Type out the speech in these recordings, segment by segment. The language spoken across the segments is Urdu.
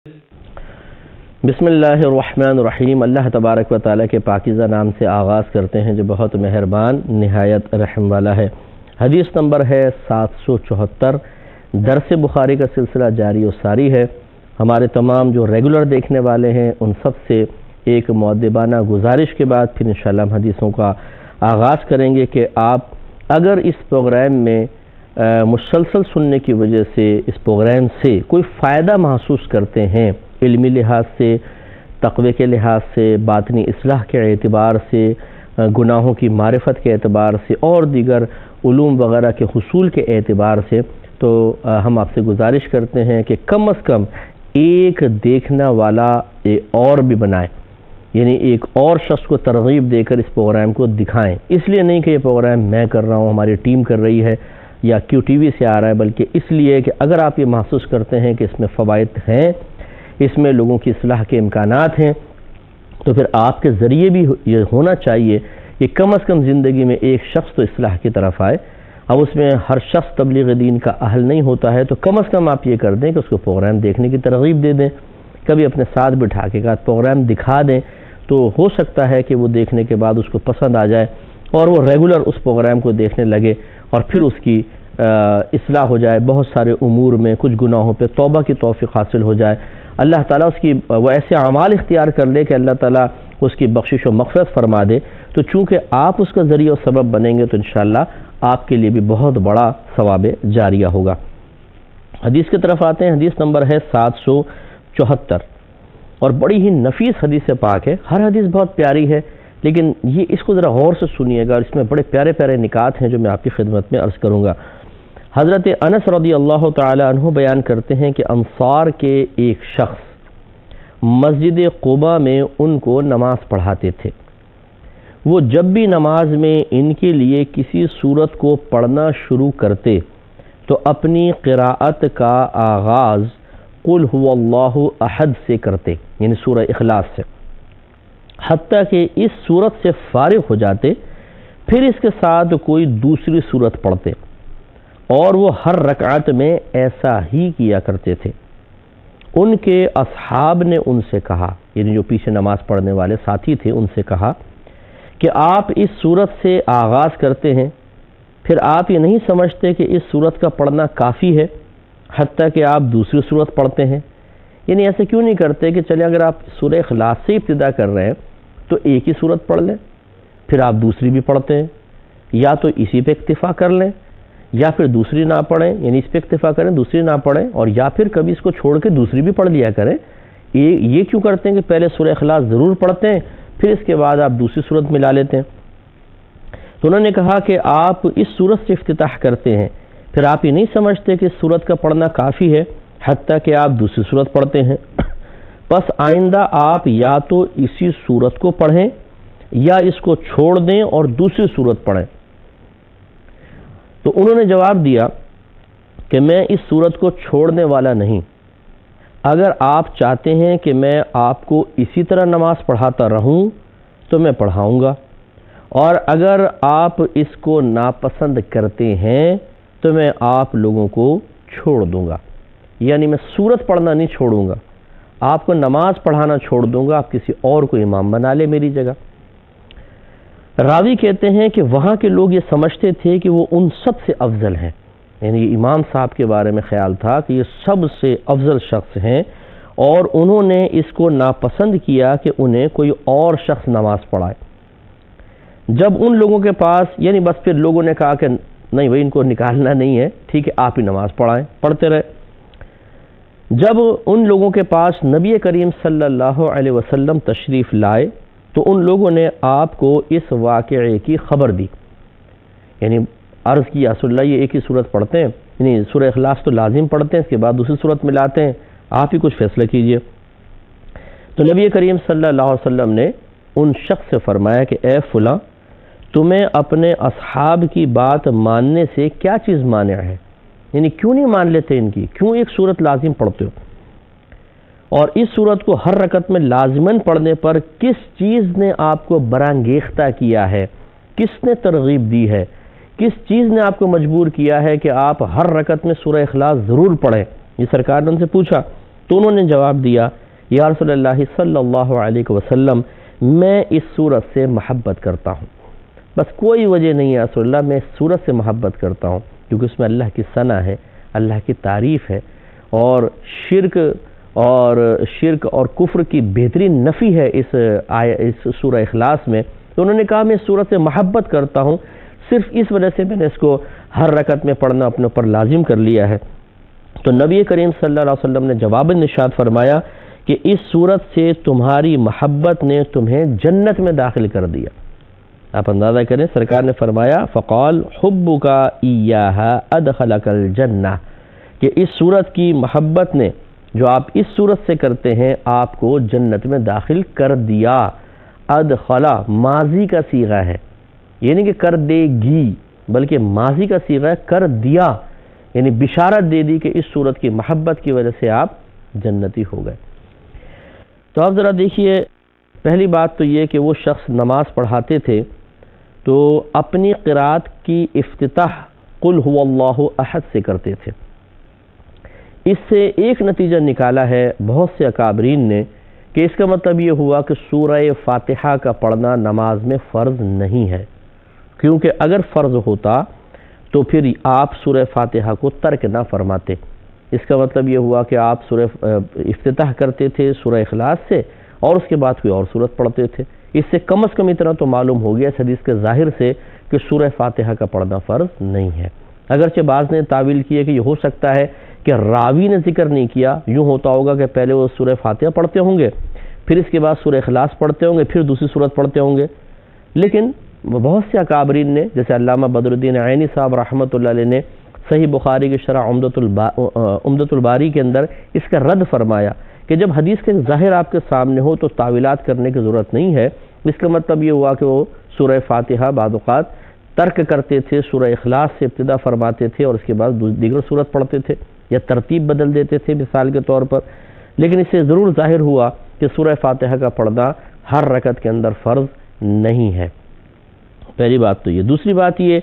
بسم اللہ الرحمن الرحیم۔ اللہ تبارک و تعالیٰ کے پاکیزہ نام سے آغاز کرتے ہیں جو بہت مہربان نہایت رحم والا ہے۔ حدیث نمبر ہے 774۔ درس بخاری کا سلسلہ جاری و ساری ہے۔ ہمارے تمام جو ریگولر دیکھنے والے ہیں ان سب سے ایک مؤدبانہ گزارش کے بعد پھر انشاءاللہ ہم حدیثوں کا آغاز کریں گے کہ آپ اگر اس پروگرام میں مسلسل سننے کی وجہ سے اس پروگرام سے کوئی فائدہ محسوس کرتے ہیں، علمی لحاظ سے، تقوی کے لحاظ سے، باطنی اصلاح کے اعتبار سے، گناہوں کی معرفت کے اعتبار سے اور دیگر علوم وغیرہ کے حصول کے اعتبار سے، تو ہم آپ سے گزارش کرتے ہیں کہ کم از کم ایک دیکھنا والا اور بھی بنائیں، یعنی ایک اور شخص کو ترغیب دے کر اس پروگرام کو دکھائیں۔ اس لیے نہیں کہ یہ پروگرام میں کر رہا ہوں، ہماری ٹیم کر رہی ہے یا کیو ٹی وی سے آ رہا ہے، بلکہ اس لیے کہ اگر آپ یہ محسوس کرتے ہیں کہ اس میں فوائد ہیں، اس میں لوگوں کی اصلاح کے امکانات ہیں، تو پھر آپ کے ذریعے بھی یہ ہونا چاہیے کہ کم از کم زندگی میں ایک شخص تو اصلاح کی طرف آئے۔ اب اس میں ہر شخص تبلیغ دین کا اہل نہیں ہوتا ہے، تو کم از کم آپ یہ کر دیں کہ اس کو پروگرام دیکھنے کی ترغیب دے دیں، کبھی اپنے ساتھ بٹھا کے پروگرام دکھا دیں، تو ہو سکتا ہے کہ وہ دیکھنے کے بعد اس کو پسند آ جائے اور وہ ریگولر اس پروگرام کو دیکھنے لگے اور پھر اس کی اصلاح ہو جائے، بہت سارے امور میں کچھ گناہوں پہ توبہ کی توفیق حاصل ہو جائے، اللہ تعالیٰ اس کی وہ ایسے اعمال اختیار کر لے کہ اللہ تعالیٰ اس کی بخشش و مغفرت فرما دے۔ تو چونکہ آپ اس کا ذریعہ و سبب بنیں گے تو انشاءاللہ آپ کے لیے بھی بہت بڑا ثواب جاریہ ہوگا۔ حدیث کی طرف آتے ہیں۔ حدیث نمبر ہے 774 اور بڑی ہی نفیس حدیث پاک ہے۔ ہر حدیث بہت پیاری ہے، لیکن یہ اس کو ذرا غور سے سنیے گا، اس میں بڑے پیارے پیارے نکات ہیں جو میں آپ کی خدمت میں عرض کروں گا۔ حضرت انس رضی اللہ تعالی عنہ بیان کرتے ہیں کہ انصار کے ایک شخص مسجد قباء میں ان کو نماز پڑھاتے تھے۔ وہ جب بھی نماز میں ان کے لیے کسی سورت کو پڑھنا شروع کرتے تو اپنی قراءت کا آغاز قل هو اللہ احد سے کرتے، یعنی سورہ اخلاص سے، حتیٰ کہ اس سورت سے فارغ ہو جاتے، پھر اس کے ساتھ کوئی دوسری سورت پڑھتے، اور وہ ہر رکعت میں ایسا ہی کیا کرتے تھے۔ ان کے اصحاب نے ان سے کہا، یعنی جو پیچھے نماز پڑھنے والے ساتھی تھے ان سے کہا کہ آپ اس سورت سے آغاز کرتے ہیں، پھر آپ یہ نہیں سمجھتے کہ اس سورت کا پڑھنا کافی ہے حتیٰ کہ آپ دوسری سورت پڑھتے ہیں؟ یعنی ایسے کیوں نہیں کرتے کہ چلے اگر آپ سورہ اخلاص سے ابتدا کر رہے ہیں تو ایک ہی سورت پڑھ لیں، پھر آپ دوسری بھی پڑھتے ہیں، یا تو اسی پہ اکتفا کر لیں یا پھر دوسری نہ پڑھیں، یعنی اس پہ اکتفا کریں دوسری نہ پڑھیں، اور یا پھر کبھی اس کو چھوڑ کے دوسری بھی پڑھ لیا کریں۔ یہ کیوں کرتے ہیں کہ پہلے سورہ اخلاص ضرور پڑھتے ہیں پھر اس کے بعد آپ دوسری سورت ملا لیتے ہیں؟ تو انہوں نے کہا کہ آپ اس سورت سے افتتاح کرتے ہیں، پھر آپ یہ نہیں سمجھتے کہ اس سورت کا پڑھنا کافی ہے حتیٰ کہ آپ دوسری سورت پڑھتے ہیں؟ پس آئندہ آپ یا تو اسی سورت کو پڑھیں یا اس کو چھوڑ دیں اور دوسری سورت پڑھیں۔ تو انہوں نے جواب دیا کہ میں اس سورت کو چھوڑنے والا نہیں، اگر آپ چاہتے ہیں کہ میں آپ کو اسی طرح نماز پڑھاتا رہوں تو میں پڑھاؤں گا، اور اگر آپ اس کو ناپسند کرتے ہیں تو میں آپ لوگوں کو چھوڑ دوں گا، یعنی میں سورت پڑھنا نہیں چھوڑوں گا، آپ کو نماز پڑھانا چھوڑ دوں گا، آپ کسی اور کو امام بنا لے میری جگہ۔ راوی کہتے ہیں کہ وہاں کے لوگ یہ سمجھتے تھے کہ وہ ان سب سے افضل ہیں، یعنی امام صاحب کے بارے میں خیال تھا کہ یہ سب سے افضل شخص ہیں، اور انہوں نے اس کو ناپسند کیا کہ انہیں کوئی اور شخص نماز پڑھائے۔ جب ان لوگوں کے پاس، یعنی بس پھر لوگوں نے کہا کہ نہیں بھائی ان کو نکالنا نہیں ہے، ٹھیک ہے آپ ہی نماز پڑھائیں، پڑھتے رہے۔ جب ان لوگوں کے پاس نبی کریم صلی اللہ علیہ وسلم تشریف لائے تو ان لوگوں نے آپ کو اس واقعے کی خبر دی، یعنی عرض کی یا رسول اللہ یہ ایک ہی صورت پڑھتے ہیں، یعنی سورہ اخلاص تو لازم پڑھتے ہیں، اس کے بعد دوسری صورت ملاتے ہیں، آپ ہی کچھ فیصلہ کیجئے۔ تو نبی کریم صلی اللہ علیہ وسلم نے ان شخص سے فرمایا کہ اے فلاں، تمہیں اپنے اصحاب کی بات ماننے سے کیا چیز مانع ہے؟ یعنی کیوں نہیں مان لیتے ان کی، کیوں ایک صورت لازم پڑھتے ہو؟ اور اس صورت کو ہر رکعت میں لازماً پڑھنے پر کس چیز نے آپ کو برانگیختہ کیا ہے، کس نے ترغیب دی ہے، کس چیز نے آپ کو مجبور کیا ہے کہ آپ ہر رکعت میں سورہ اخلاص ضرور پڑھیں؟ یہ سرکار نے ان سے پوچھا تو انہوں نے جواب دیا یا رسول اللہ صلی اللہ علیہ وسلم میں اس سورت سے محبت کرتا ہوں، بس کوئی وجہ نہیں ہے رسول اللہ، میں اس سورت سے محبت کرتا ہوں کیونکہ اس میں اللہ کی ثنا ہے، اللہ کی تعریف ہے، اور شرک اور کفر کی بہترین نفی ہے اس سورہ اخلاص میں۔ تو انہوں نے کہا میں اس سورت سے محبت کرتا ہوں، صرف اس وجہ سے میں نے اس کو ہر رکعت میں پڑھنا اپنے اوپر لازم کر لیا ہے۔ تو نبی کریم صلی اللہ علیہ وسلم نے جواباً ارشاد فرمایا کہ اس سورت سے تمہاری محبت نے تمہیں جنت میں داخل کر دیا۔ آپ اندازہ کریں، سرکار نے فرمایا فقال حبک ایہا ادخلک الجنہ، کہ اس سورت کی محبت نے جو آپ اس سورت سے کرتے ہیں آپ کو جنت میں داخل کر دیا۔ ادخلا ماضی کا صیغہ ہے، یعنی کہ کر دے گی، بلکہ ماضی کا صیغہ ہے کر دیا، یعنی بشارت دے دی کہ اس سورت کی محبت کی وجہ سے آپ جنتی ہو گئے۔ تو آپ ذرا دیکھیے، پہلی بات تو یہ کہ وہ شخص نماز پڑھاتے تھے تو اپنی قرات کی افتتاح قل هو اللہ احد سے کرتے تھے۔ اس سے ایک نتیجہ نکالا ہے بہت سے اکابرین نے کہ اس کا مطلب یہ ہوا کہ سورہ فاتحہ کا پڑھنا نماز میں فرض نہیں ہے، کیونکہ اگر فرض ہوتا تو پھر آپ سورہ فاتحہ کو ترک نہ فرماتے۔ اس کا مطلب یہ ہوا کہ آپ سورہ افتتاح کرتے تھے سورہ اخلاص سے اور اس کے بعد کوئی اور سورت پڑھتے تھے۔ اس سے کم از کم اتنا تو معلوم ہو گیا اس حدیث کے ظاہر سے کہ سورہ فاتحہ کا پڑھنا فرض نہیں ہے۔ اگرچہ بعض نے تعویل کی ہے کہ یہ ہو سکتا ہے کہ راوی نے ذکر نہیں کیا، یوں ہوتا ہوگا کہ پہلے وہ سورہ فاتحہ پڑھتے ہوں گے، پھر اس کے بعد سورہ اخلاص پڑھتے ہوں گے، پھر دوسری سورت پڑھتے ہوں گے۔ لیکن بہت سے اکابرین نے، جیسے علامہ بدر الدین عینی صاحب رحمۃ اللہ علیہ نے صحیح بخاری کی شرح عمدۃ الباری کے اندر اس کا رد فرمایا کہ جب حدیث کے ظاہر آپ کے سامنے ہو تو تعویلات کرنے کی ضرورت نہیں ہے۔ اس کا مطلب یہ ہوا کہ وہ سورہ فاتحہ بعض اوقات ترک کرتے تھے، سورہ اخلاص سے ابتدا فرماتے تھے اور اس کے بعد دیگر سورت پڑھتے تھے، یا ترتیب بدل دیتے تھے مثال کے طور پر۔ لیکن اس سے ضرور ظاہر ہوا کہ سورہ فاتحہ کا پڑھنا ہر رکعت کے اندر فرض نہیں ہے۔ پہلی بات تو یہ۔ دوسری بات یہ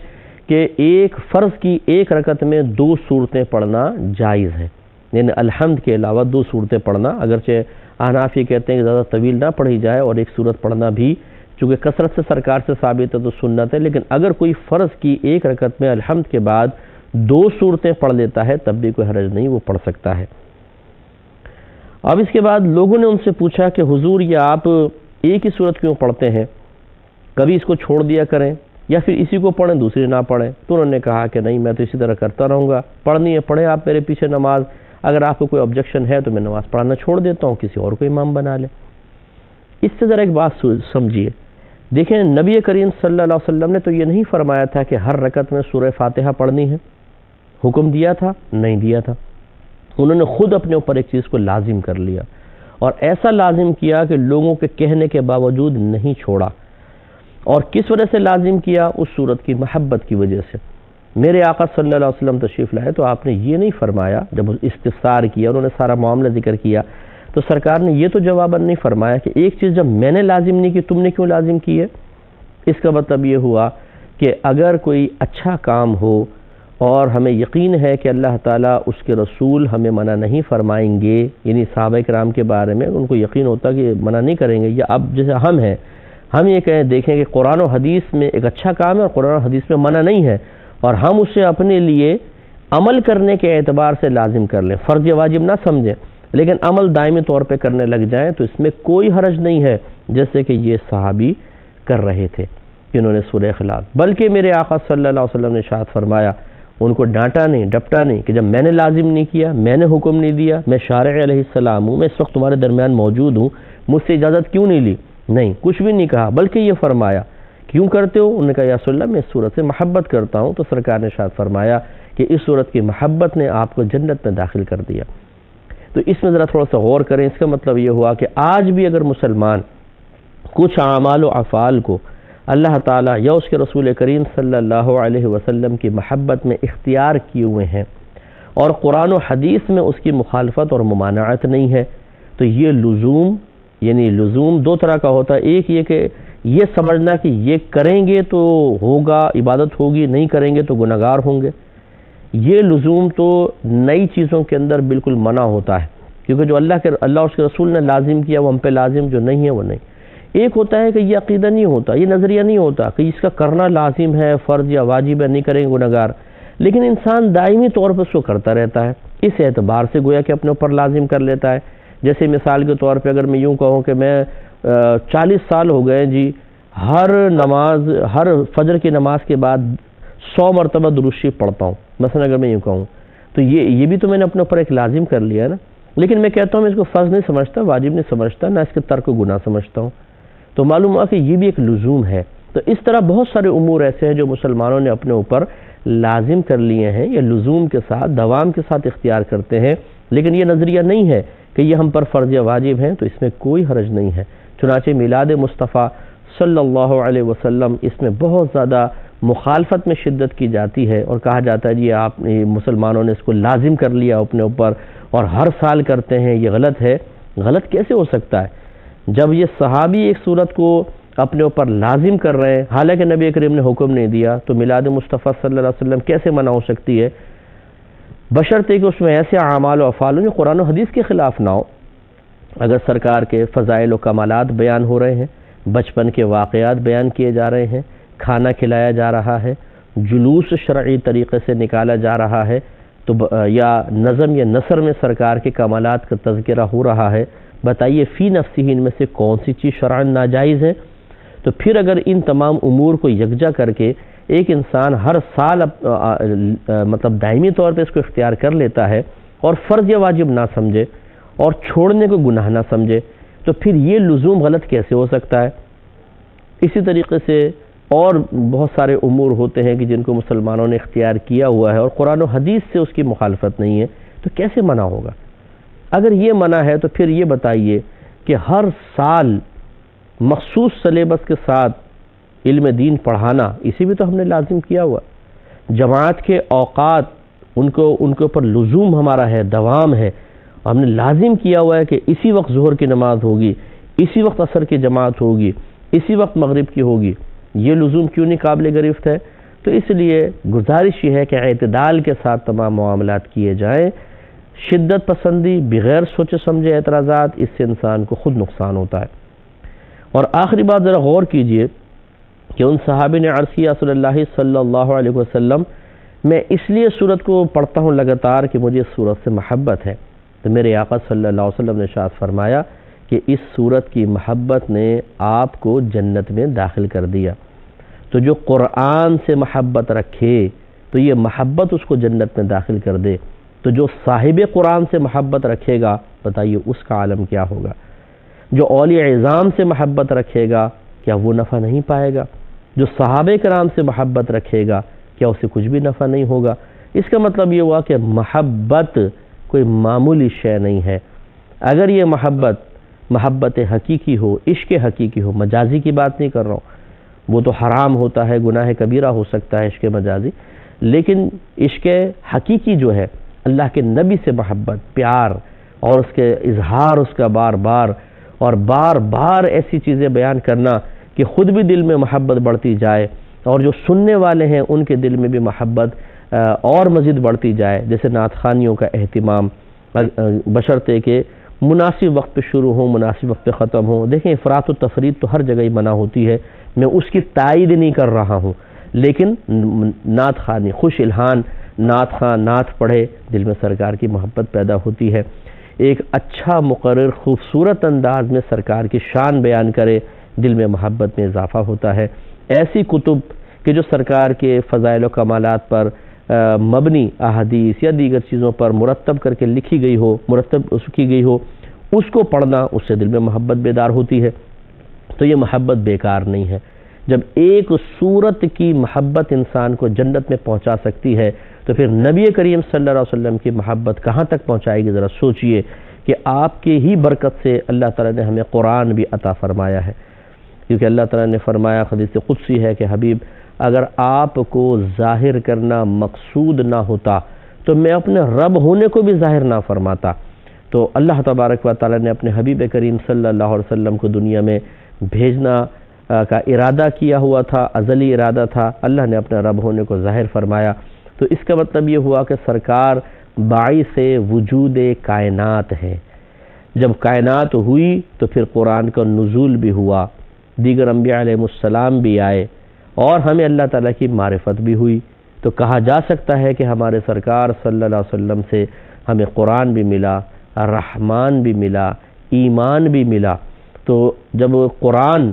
کہ ایک فرض کی ایک رکعت میں 2 سورتیں پڑھنا جائز ہے، یعنی الحمد کے علاوہ 2 سورتیں پڑھنا، اگرچہ احناف یہ کہتے ہیں کہ زیادہ طویل نہ پڑھی جائے اور ایک سورت پڑھنا بھی چونکہ کثرت سے سرکار سے ثابت ہے تو سنت ہے، لیکن اگر کوئی فرض کی ایک رکعت میں الحمد کے بعد 2 سورتیں پڑھ لیتا ہے تب بھی کوئی حرج نہیں، وہ پڑھ سکتا ہے۔ اب اس کے بعد لوگوں نے ان سے پوچھا کہ حضور یہ آپ ایک ہی سورت کیوں پڑھتے ہیں، کبھی اس کو چھوڑ دیا کریں یا پھر اسی کو پڑھیں دوسری نہ پڑھیں؟ تو انہوں نے کہا کہ نہیں، میں تو اسی طرح کرتا رہوں گا، پڑھنی ہے پڑھیں آپ میرے پیچھے نماز، اگر آپ کو کوئی آبجیکشن ہے تو میں نماز پڑھانا چھوڑ دیتا ہوں، کسی اور کو امام بنا لیں۔ اس سے ذرا ایک بات سمجھیے، دیکھیں نبی کریم صلی اللہ علیہ وسلم نے تو یہ نہیں فرمایا تھا کہ ہر رکعت میں سورہ فاتحہ پڑھنی ہے، حکم دیا تھا؟ نہیں دیا تھا۔ انہوں نے خود اپنے اوپر ایک چیز کو لازم کر لیا اور ایسا لازم کیا کہ لوگوں کے کہنے کے باوجود نہیں چھوڑا۔ اور کس وجہ سے لازم کیا؟ اس سورت کی محبت کی وجہ سے۔ میرے آقا صلی اللہ علیہ وسلم تشریف لائے تو آپ نے یہ نہیں فرمایا، جب استفسار کیا انہوں نے سارا معاملہ ذکر کیا تو سرکار نے یہ تو جواباً نہیں فرمایا کہ ایک چیز جب میں نے لازم نہیں کی تم نے کیوں لازم کی ہے۔ اس کا مطلب یہ ہوا کہ اگر کوئی اچھا کام ہو اور ہمیں یقین ہے کہ اللہ تعالیٰ اس کے رسول ہمیں منع نہیں فرمائیں گے، یعنی صحابہ کرام کے بارے میں ان کو یقین ہوتا کہ منع نہیں کریں گے، یا اب جیسے ہم یہ کہیں دیکھیں کہ قرآن و حدیث میں ایک اچھا کام ہے اور قرآن و حدیث میں منع نہیں ہے اور ہم اسے اپنے لیے عمل کرنے کے اعتبار سے لازم کر لیں، فرض یا واجب نہ سمجھیں، لیکن عمل دائمی طور پہ کرنے لگ جائیں تو اس میں کوئی حرج نہیں ہے، جیسے کہ یہ صحابی کر رہے تھے کہ انہوں نے سورہ اخلاص، بلکہ میرے آقا صلی اللہ علیہ وسلم نے ارشاد فرمایا، ان کو ڈانٹا نہیں ڈپٹا نہیں کہ جب میں نے لازم نہیں کیا، میں نے حکم نہیں دیا، میں شارع علیہ السلام ہوں، میں اس وقت تمہارے درمیان موجود ہوں، مجھ سے اجازت کیوں نہیں لی؟ نہیں، کچھ بھی نہیں کہا، بلکہ یہ فرمایا کیوں کرتے ہو؟ انہوں نے کہا یا رسول اللہ میں اس صورت سے محبت کرتا ہوں، تو سرکار نے ارشاد فرمایا کہ اس صورت کی محبت نے آپ کو جنت میں داخل کر دیا۔ تو اس میں ذرا تھوڑا سا غور کریں۔ اس کا مطلب یہ ہوا کہ آج بھی اگر مسلمان کچھ اعمال و افعال کو اللہ تعالیٰ یا اس کے رسول کریم صلی اللہ علیہ وسلم کی محبت میں اختیار کیے ہوئے ہیں اور قرآن و حدیث میں اس کی مخالفت اور ممانعت نہیں ہے، تو یہ لزوم 2 طرح کا ہوتا ہے۔ ایک یہ کہ یہ سمجھنا کہ یہ کریں گے تو ہوگا، عبادت ہوگی، نہیں کریں گے تو گناہگار ہوں گے۔ یہ لزوم تو نئی چیزوں کے اندر بالکل منع ہوتا ہے کیونکہ جو اللہ اس کے رسول نے لازم کیا وہ ہم پہ لازم، جو نہیں ہے وہ نہیں۔ ایک ہوتا ہے کہ یہ عقیدہ نہیں ہوتا، یہ نظریہ نہیں ہوتا کہ اس کا کرنا لازم ہے، فرض یا واجب ہے، نہیں کریں گے گنہگار، لیکن انسان دائمی طور پر اس کو کرتا رہتا ہے، اس اعتبار سے گویا کہ اپنے اوپر لازم کر لیتا ہے۔ جیسے مثال کے طور پہ اگر میں یوں کہوں کہ میں 40 سال ہو گئے جی ہر فجر کی نماز کے بعد 100 مرتبہ درود شریف پڑھتا ہوں، مثلا اگر میں یوں کہوں تو یہ بھی تو میں نے اپنے اوپر ایک لازم کر لیا نا، لیکن میں کہتا ہوں میں اس کو فرض نہیں سمجھتا، واجب نہیں سمجھتا، نہ اس کے ترک کو گناہ سمجھتا ہوں، تو معلوم ہوا کہ یہ بھی ایک لزوم ہے۔ تو اس طرح بہت سارے امور ایسے ہیں جو مسلمانوں نے اپنے اوپر لازم کر لیے ہیں، یا لزوم کے ساتھ دوام کے ساتھ اختیار کرتے ہیں، لیکن یہ نظریہ نہیں ہے کہ یہ ہم پر فرض یا واجب ہیں، تو اس میں کوئی حرج نہیں ہے۔ چنانچہ میلاد مصطفیٰ صلی اللہ علیہ وسلم اس میں بہت زیادہ مخالفت میں شدت کی جاتی ہے، اور کہا جاتا ہے جی آپ مسلمانوں نے اس کو لازم کر لیا اپنے اوپر اور ہر سال کرتے ہیں، یہ غلط ہے۔ غلط کیسے ہو سکتا ہے جب یہ صحابی ایک صورت کو اپنے اوپر لازم کر رہے ہیں، حالانکہ نبی کریم نے حکم نہیں دیا، تو میلاد مصطفیٰ صلی اللہ علیہ وسلم کیسے منع ہو سکتی ہے؟ بشرطے کہ اس میں ایسے اعمال و افعال جو قرآن و حدیث کے خلاف نہ ہو۔ اگر سرکار کے فضائل و کمالات بیان ہو رہے ہیں، بچپن کے واقعات بیان کیے جا رہے ہیں، کھانا کھلایا جا رہا ہے، جلوس شرعی طریقے سے نکالا جا رہا ہے، تو یا نظم یا نثر میں سرکار کے کمالات کا تذکرہ ہو رہا ہے، بتائیے فی نفسہ ان میں سے کون سی چیز شرعاً ناجائز ہے؟ تو پھر اگر ان تمام امور کو یکجا کر کے ایک انسان ہر سال مطلب دائمی طور پہ اس کو اختیار کر لیتا ہے اور فرض یا واجب نہ سمجھے اور چھوڑنے کو گناہ نہ سمجھے، تو پھر یہ لزوم غلط کیسے ہو سکتا ہے؟ اسی طریقے سے اور بہت سارے امور ہوتے ہیں کہ جن کو مسلمانوں نے اختیار کیا ہوا ہے اور قرآن و حدیث سے اس کی مخالفت نہیں ہے، تو کیسے منع ہوگا؟ اگر یہ منع ہے تو پھر یہ بتائیے کہ ہر سال مخصوص سلیبس کے ساتھ علم دین پڑھانا، اسی بھی تو ہم نے لازم کیا ہوا۔ جماعت کے اوقات ان کے اوپر لزوم ہمارا ہے، دوام ہے، ہم نے لازم کیا ہوا ہے کہ اسی وقت ظہر کی نماز ہوگی، اسی وقت عصر کی جماعت ہوگی، اسی وقت مغرب کی ہوگی۔ یہ لزوم کیوں نہیں قابل گرفت ہے؟ تو اس لیے گزارش یہ ہے کہ اعتدال کے ساتھ تمام معاملات کیے جائیں۔ شدت پسندی، بغیر سوچے سمجھے اعتراضات، اس سے انسان کو خود نقصان ہوتا ہے۔ اور آخری بات ذرا غور کیجئے کہ ان صحابی نے عرض کیا رسول اللہ صلی اللہ علیہ وسلم میں اس لیے سورت کو پڑھتا ہوں لگاتار کہ مجھے اس سورت سے محبت ہے، تو میرے آقا صلی اللہ علیہ وسلم نے ارشاد فرمایا کہ اس سورت کی محبت نے آپ کو جنت میں داخل کر دیا۔ تو جو قرآن سے محبت رکھے تو یہ محبت اس کو جنت میں داخل کر دے، تو جو صاحب قرآن سے محبت رکھے گا بتائیے اس کا عالم کیا ہوگا؟ جو اولیاء اعظام سے محبت رکھے گا کیا وہ نفع نہیں پائے گا؟ جو صحابہ کرام سے محبت رکھے گا کیا اسے کچھ بھی نفع نہیں ہوگا؟ اس کا مطلب یہ ہوا کہ محبت کوئی معمولی شے نہیں ہے۔ اگر یہ محبت حقیقی ہو، عشق حقیقی ہو، مجازی کی بات نہیں کر رہا ہوں، وہ تو حرام ہوتا ہے، گناہ کبیرہ ہو سکتا ہے عشق مجازی، لیکن عشق حقیقی جو ہے اللہ کے نبی سے محبت، پیار اور اس کے اظہار، اس کا بار بار ایسی چیزیں بیان کرنا کہ خود بھی دل میں محبت بڑھتی جائے اور جو سننے والے ہیں ان کے دل میں بھی محبت اور مزید بڑھتی جائے، جیسے نعت خوانیوں کا اہتمام، بشرطے کہ مناسب وقت پہ شروع ہوں، مناسب وقت پہ ختم ہوں۔ دیکھیں افراط و تفریط تو ہر جگہ ہی منع ہوتی ہے، میں اس کی تائید نہیں کر رہا ہوں، لیکن نعت خوانی، خوش الہان نعت خواں نعت پڑھے، دل میں سرکار کی محبت پیدا ہوتی ہے۔ ایک اچھا مقرر خوبصورت انداز میں سرکار کی شان بیان کرے، دل میں محبت میں اضافہ ہوتا ہے۔ ایسی کتب کہ جو سرکار کے فضائل و کمالات پر مبنی احادیث یا دیگر چیزوں پر مرتب کر کے لکھی گئی ہو، مرتب کی گئی ہو، اس کو پڑھنا، اس سے دل میں محبت بیدار ہوتی ہے۔ تو یہ محبت بیکار نہیں ہے۔ جب ایک صورت کی محبت انسان کو جنت میں پہنچا سکتی ہے تو پھر نبی کریم صلی اللہ علیہ وسلم کی محبت کہاں تک پہنچائے گی؟ ذرا سوچئے کہ آپ کی ہی برکت سے اللہ تعالیٰ نے ہمیں قرآن بھی عطا فرمایا ہے، کیونکہ اللہ تعالیٰ نے فرمایا، حدیث قدسی ہے کہ حبیب اگر آپ کو ظاہر کرنا مقصود نہ ہوتا تو میں اپنے رب ہونے کو بھی ظاہر نہ فرماتا۔ تو اللہ تبارک و تعالیٰ نے اپنے حبیب کریم صلی اللہ علیہ وسلم کو دنیا میں بھیجنا کا ارادہ کیا ہوا تھا، ازلی ارادہ تھا، اللہ نے اپنے رب ہونے کو ظاہر فرمایا۔ تو اس کا مطلب یہ ہوا کہ سرکار باعث وجود کائنات ہے، جب کائنات ہوئی تو پھر قرآن کا نزول بھی ہوا، دیگر انبیاء علیہ السلام بھی آئے اور ہمیں اللہ تعالیٰ کی معرفت بھی ہوئی۔ تو کہا جا سکتا ہے کہ ہمارے سرکار صلی اللہ علیہ وسلم سے ہمیں قرآن بھی ملا، رحمان بھی ملا، ایمان بھی ملا۔ تو جب قرآن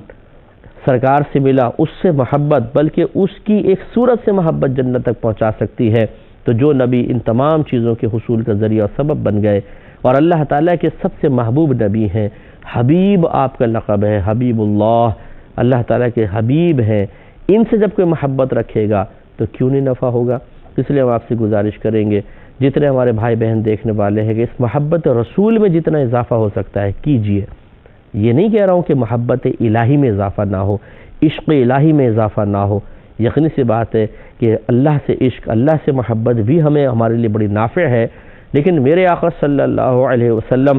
سرکار سے ملا، اس سے محبت، بلکہ اس کی ایک صورت سے محبت جنت تک پہنچا سکتی ہے، تو جو نبی ان تمام چیزوں کے حصول کا ذریعہ اور سبب بن گئے اور اللہ تعالیٰ کے سب سے محبوب نبی ہیں، حبیب آپ کا لقب ہے، حبیب اللہ تعالیٰ کے حبیب ہیں، ان سے جب کوئی محبت رکھے گا تو کیوں نہیں نفع ہوگا؟ اس لیے ہم آپ سے گزارش کریں گے، جتنے ہمارے بھائی بہن دیکھنے والے ہیں، کہ اس محبت رسول میں جتنا اضافہ ہو سکتا ہے کیجئے۔ یہ نہیں کہہ رہا ہوں کہ محبت الہی میں اضافہ نہ ہو، عشق الہی میں اضافہ نہ ہو، یقینی سی بات ہے کہ اللہ سے عشق، اللہ سے محبت بھی ہمارے لیے بڑی نافع ہے، لیکن میرے آقا صلی اللہ علیہ وسلم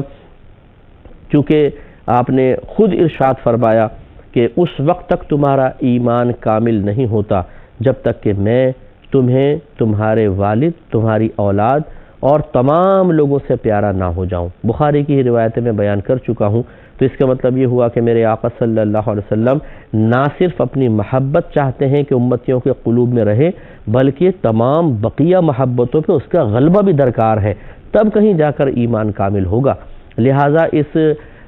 چونکہ آپ نے خود ارشاد فرمایا کہ اس وقت تک تمہارا ایمان کامل نہیں ہوتا جب تک کہ میں تمہیں، تمہارے والد، تمہاری اولاد اور تمام لوگوں سے پیارا نہ ہو جاؤں۔ بخاری کی روایتیں میں بیان کر چکا ہوں، تو اس کا مطلب یہ ہوا کہ میرے آقا صلی اللہ علیہ وسلم نہ صرف اپنی محبت چاہتے ہیں کہ امتیوں کے قلوب میں رہے، بلکہ تمام بقیہ محبتوں پہ اس کا غلبہ بھی درکار ہے، تب کہیں جا کر ایمان کامل ہوگا۔ لہٰذا اس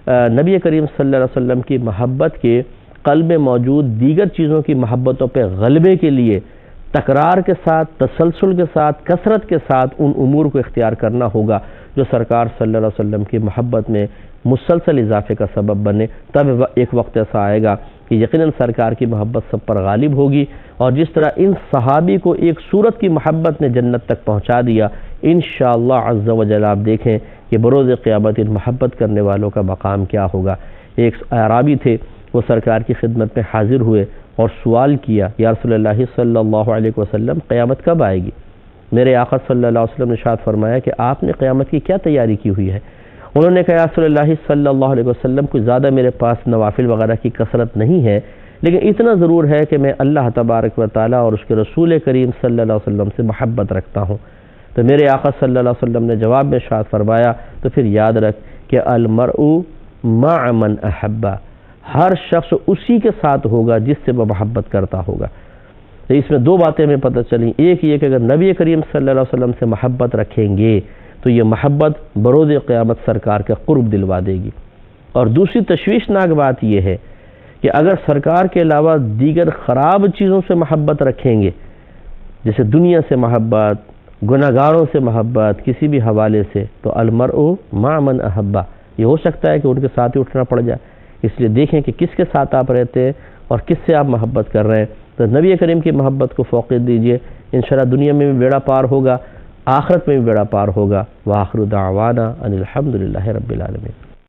نبی کریم صلی اللہ علیہ وسلم کی محبت کے قلب میں موجود دیگر چیزوں کی محبتوں پہ غلبے کے لیے تکرار کے ساتھ، تسلسل کے ساتھ، کثرت کے ساتھ ان امور کو اختیار کرنا ہوگا جو سرکار صلی اللہ علیہ وسلم کی محبت میں مسلسل اضافے کا سبب بنے۔ تب ایک وقت ایسا آئے گا کہ یقیناً سرکار کی محبت سب پر غالب ہوگی، اور جس طرح ان صحابی کو ایک صورت کی محبت نے جنت تک پہنچا دیا، انشاءاللہ عز و جل آپ دیکھیں کہ بروز قیامت ان محبت کرنے والوں کا مقام کیا ہوگا۔ ایک اعرابی تھے، وہ سرکار کی خدمت میں حاضر ہوئے اور سوال کیا، یا رسول اللہ صلی اللہ علیہ وسلم قیامت کب آئے گی؟ میرے آقا صلی اللہ علیہ وسلم نے ارشاد فرمایا کہ آپ نے قیامت کی کیا تیاری کی ہوئی ہے؟ انہوں نے کہا، یا رسول اللہ صلی اللہ علیہ وسلم کوئی زیادہ میرے پاس نوافل وغیرہ کی کثرت نہیں ہے، لیکن اتنا ضرور ہے کہ میں اللہ تبارک و تعالیٰ اور اس کے رسول کریم صلی اللہ علیہ وسلم سے محبت رکھتا ہوں۔ تو میرے آقا صلی اللہ علیہ وسلم نے جواب میں ارشاد فرمایا، تو پھر یاد رکھ کہ المرء مع من احب، ہر شخص اسی کے ساتھ ہوگا جس سے وہ محبت کرتا ہوگا۔ تو اس میں دو باتیں ہمیں پتہ چلیں، ایک یہ کہ اگر نبی کریم صلی اللہ علیہ وسلم سے محبت رکھیں گے تو یہ محبت بروز قیامت سرکار کا قرب دلوا دے گی، اور دوسری تشویشناک بات یہ ہے کہ اگر سرکار کے علاوہ دیگر خراب چیزوں سے محبت رکھیں گے، جیسے دنیا سے محبت، گناہگاروں سے محبت، کسی بھی حوالے سے، تو المرء مع من احب، یہ ہو سکتا ہے کہ ان کے ساتھ ہی اٹھنا پڑ جائے۔ اس لیے دیکھیں کہ کس کے ساتھ آپ رہتے ہیں اور کس سے آپ محبت کر رہے ہیں، تو نبی کریم کی محبت کو فوقیت دیجئے، انشاءاللہ دنیا میں بھی بیڑا پار ہوگا، آخرت میں بھی بیڑا پار ہوگا۔ وآخر دعوانا ان الحمدللہ رب العالمین۔